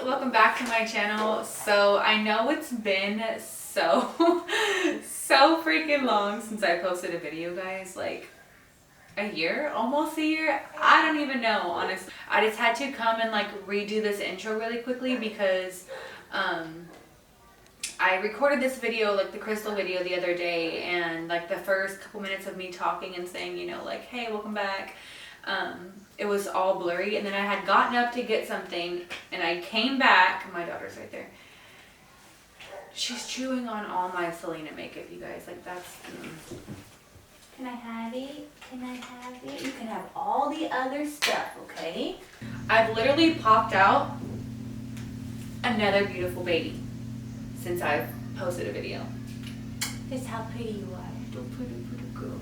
welcome back to my channel. So I know it's been so freaking long since I posted a video, guys. Like a year, almost a year. I don't even know, honestly. I just had to come and like redo this intro really quickly because I recorded this video, like the crystal video, the other day, and like the first couple minutes of me talking and saying, you know, like, hey, welcome back, it was all blurry. And then I had gotten up to get something and I came back. My daughter's right there. She's chewing on all my Selena makeup, you guys. Like, that's Can I have it? Can I have it? You can have all the other stuff, okay? I've literally popped out another beautiful baby since I've posted a video. This is how pretty you are. Little pretty girl.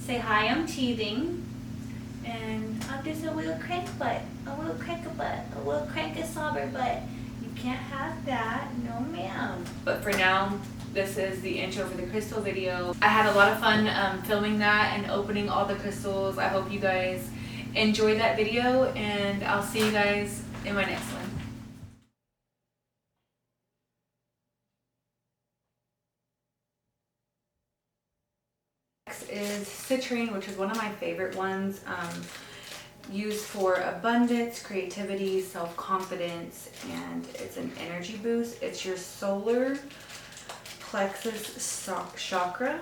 Say hi, I'm teething. And I'm just a little crank butt. A little crank a butt. A little crank a sobber butt. You can't have that. No, ma'am. But for now, this is the intro for the crystal video. I had a lot of fun filming that and opening all the crystals. I hope you guys enjoyed that video, and I'll see you guys in my next one. Next is Citrine, which is one of my favorite ones. Used for abundance, creativity, self-confidence, and it's an energy boost. It's your solar plexus chakra.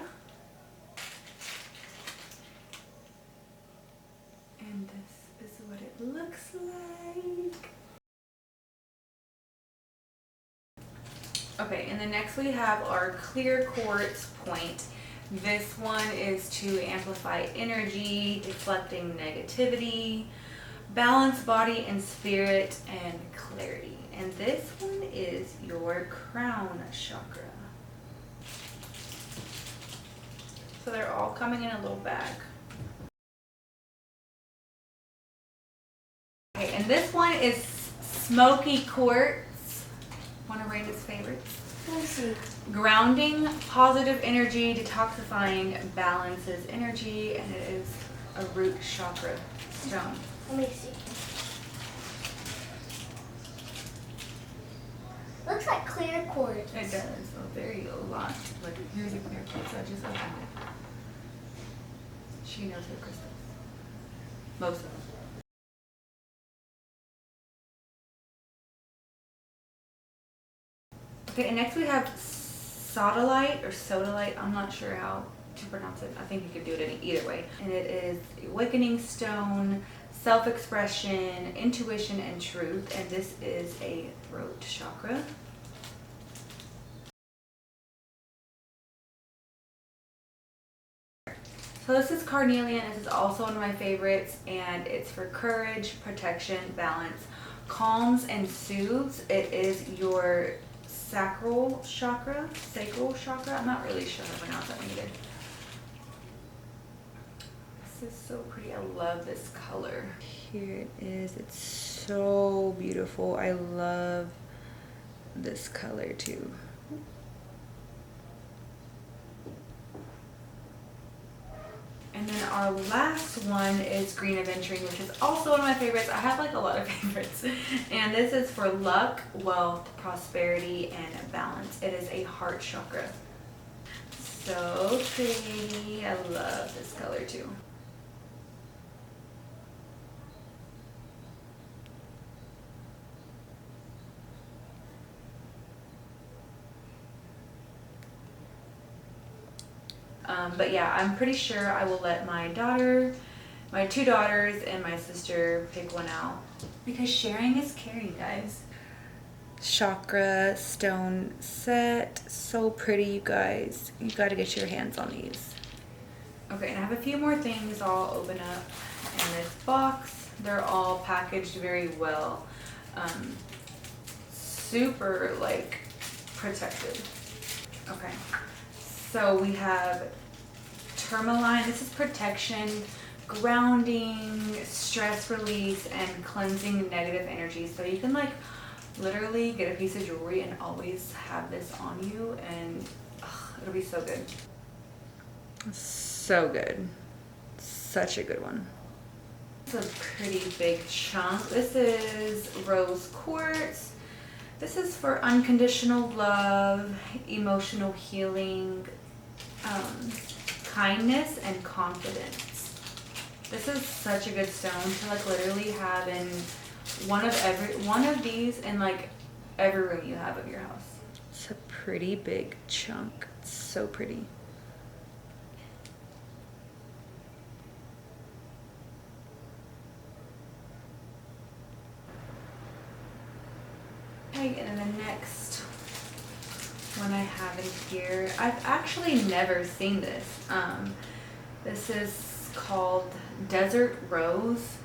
And this is what it looks like. Okay, and then next we have our clear quartz point. This one is to amplify energy, deflecting negativity, balance body and spirit, and clarity. And this one is your crown chakra. So they're all coming in a little bag. Okay, and this one is Smoky Quartz, one of Raina's favorites. Let's see. Grounding, positive energy, detoxifying, balances energy, and it is a root chakra stone. Let me see. Looks like clear quartz. It does, a lot. Like, here's a clear quartz, I just opened it. She knows her crystals. Most of them. Okay, and next we have Sodalite or Sodalite. I'm not sure how to pronounce it. I think you could do it in either way. And it is awakening stone, self-expression, intuition, and truth. And this is a throat chakra. So this is carnelian. This is also one of my favorites, and it's for courage, protection, balance, calms, and soothes. It is your sacral chakra. I'm not really sure how to pronounce that either. This is so pretty. I love this color. Here it is. It's so beautiful. I love this color too. And then our last one is green aventurine, which is also one of my favorites. I have like a lot of favorites. And this is for luck, wealth, prosperity, and balance. It is a heart chakra. So pretty. I love this color too. But yeah, I'm pretty sure I will let my daughter, my two daughters, and my sister pick one out, because sharing is caring, guys. Chakra stone set. So pretty, you guys. You got to get your hands on these. Okay, and I have a few more things I'll open up in this box. They're all packaged very well. Super, like, protected. Okay. So we have tourmaline. This is protection, grounding, stress release, and cleansing negative energy. So you can like literally get a piece of jewelry and always have this on you, and it'll be so good. So good. Such a good one. It's a pretty big chunk. This is rose quartz. This is for unconditional love, emotional healing, kindness, and confidence. This is such a good stone to like literally have in one of these in like every room you have of your house. It's a pretty big chunk. It's so pretty. Okay, and then the next one I have in here, I've actually never seen this. This is called Desert Rose.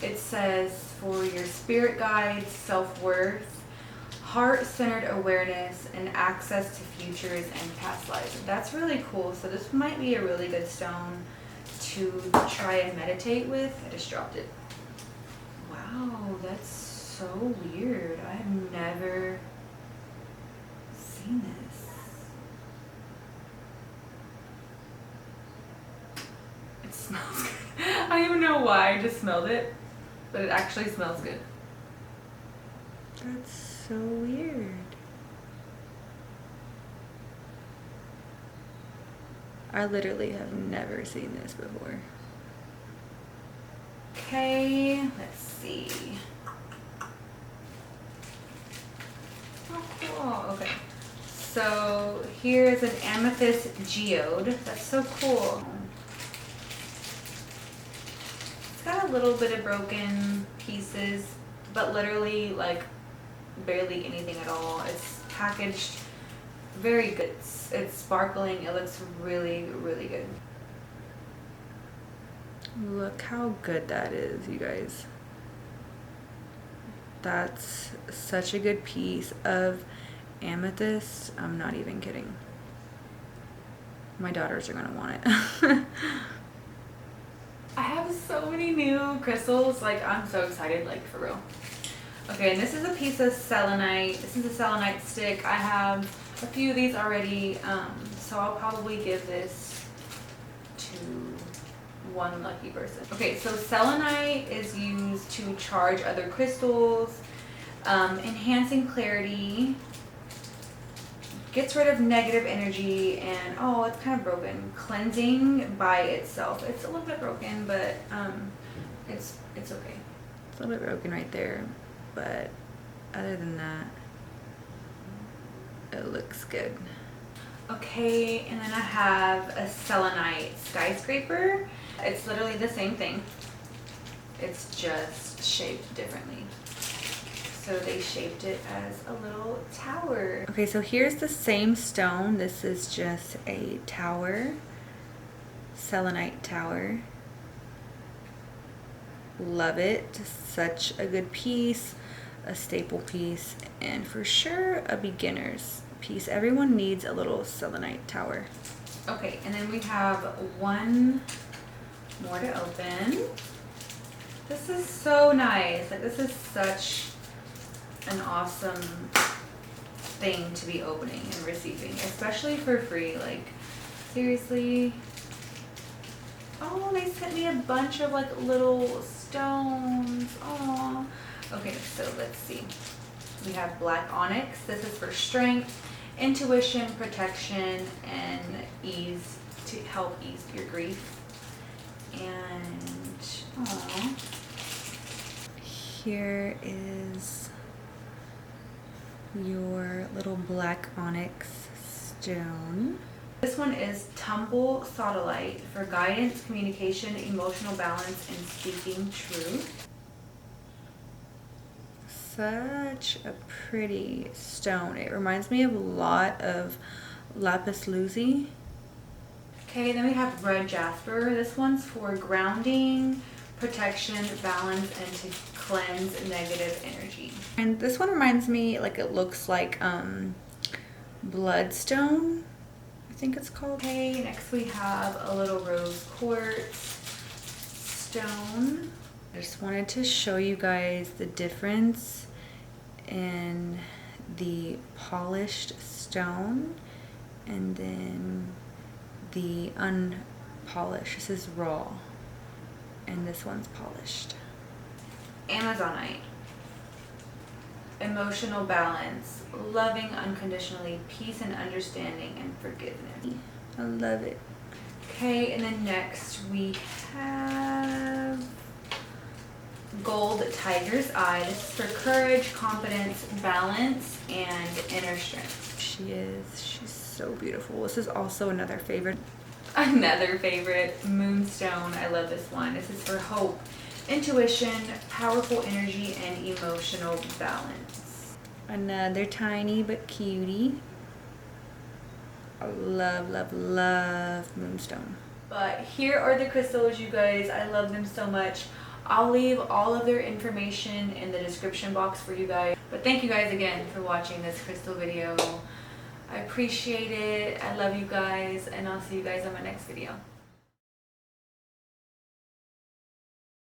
It says for your spirit guides, self-worth, heart-centered awareness, and access to futures and past lives. That's really cool. So this might be a really good stone to try and meditate with. I just dropped it. Wow, that's so weird. I've never seen this. It smells good. I don't even know why I just smelled it, but it actually smells good. That's so weird. I literally have never seen this before. Okay, let's see. Oh, cool. Okay. So here's an amethyst geode. That's so cool. It's got a little bit of broken pieces, but literally like barely anything at all. It's packaged very good. It's sparkling. It looks really, really good. Look how good that is, you guys. That's such a good piece of amethyst. I'm not even kidding. My daughters are gonna want it. I have so many new crystals. Like, I'm so excited, like, for real. Okay, and this is a piece of selenite. This is a selenite stick. I have a few of these already, so I'll probably give this to one lucky person. Okay, so selenite is used to charge other crystals, enhancing clarity, gets rid of negative energy, and oh, it's kind of broken. Cleansing by itself. It's a little bit broken, but it's okay. It's a little bit broken right there, but other than that, it looks good. Okay, and then I have a selenite skyscraper. It's literally the same thing. It's just shaped differently. So they shaped it as a little tower. Okay, so here's the same stone. This is just a tower, selenite tower. Love it. Such a good piece, a staple piece, and for sure a beginner's piece. Everyone needs a little selenite tower. Okay, and then we have one more to open. This is so nice. Like, this is such an awesome thing to be opening and receiving, especially for free. Like, seriously. Oh, they sent me a bunch of like little stones. Oh. Okay, so let's see. We have black onyx. This is for strength, intuition, protection, and ease, to help ease your grief. And oh, here is your little black onyx stone. This one is Tumble Sodalite for guidance, communication, emotional balance, and speaking truth. Such a pretty stone. It reminds me of a lot of lapis lazuli. Okay, then we have red jasper. This one's for grounding, protection, balance, and to cleanse negative energy. And this one reminds me, like, it looks like bloodstone, I think it's called. Okay, next we have a little rose quartz stone. I just wanted to show you guys the difference in the polished stone and then the unpolished. This is raw. and this one's polished. Amazonite. Emotional balance, loving unconditionally, peace and understanding, and forgiveness. I love it. Okay, and then next we have Gold Tiger's Eye. This is for courage, confidence, balance, and inner strength. She's so beautiful. This is also another favorite. Another favorite, Moonstone. I love this one. This is for hope, intuition, powerful energy, and emotional balance. Another tiny but cutie. I love, love, love Moonstone. But here are the crystals, you guys. I love them so much. I'll leave all of their information in the description box for you guys. But thank you guys again for watching this crystal video. I appreciate it. I love you guys, and I'll see you guys on my next video.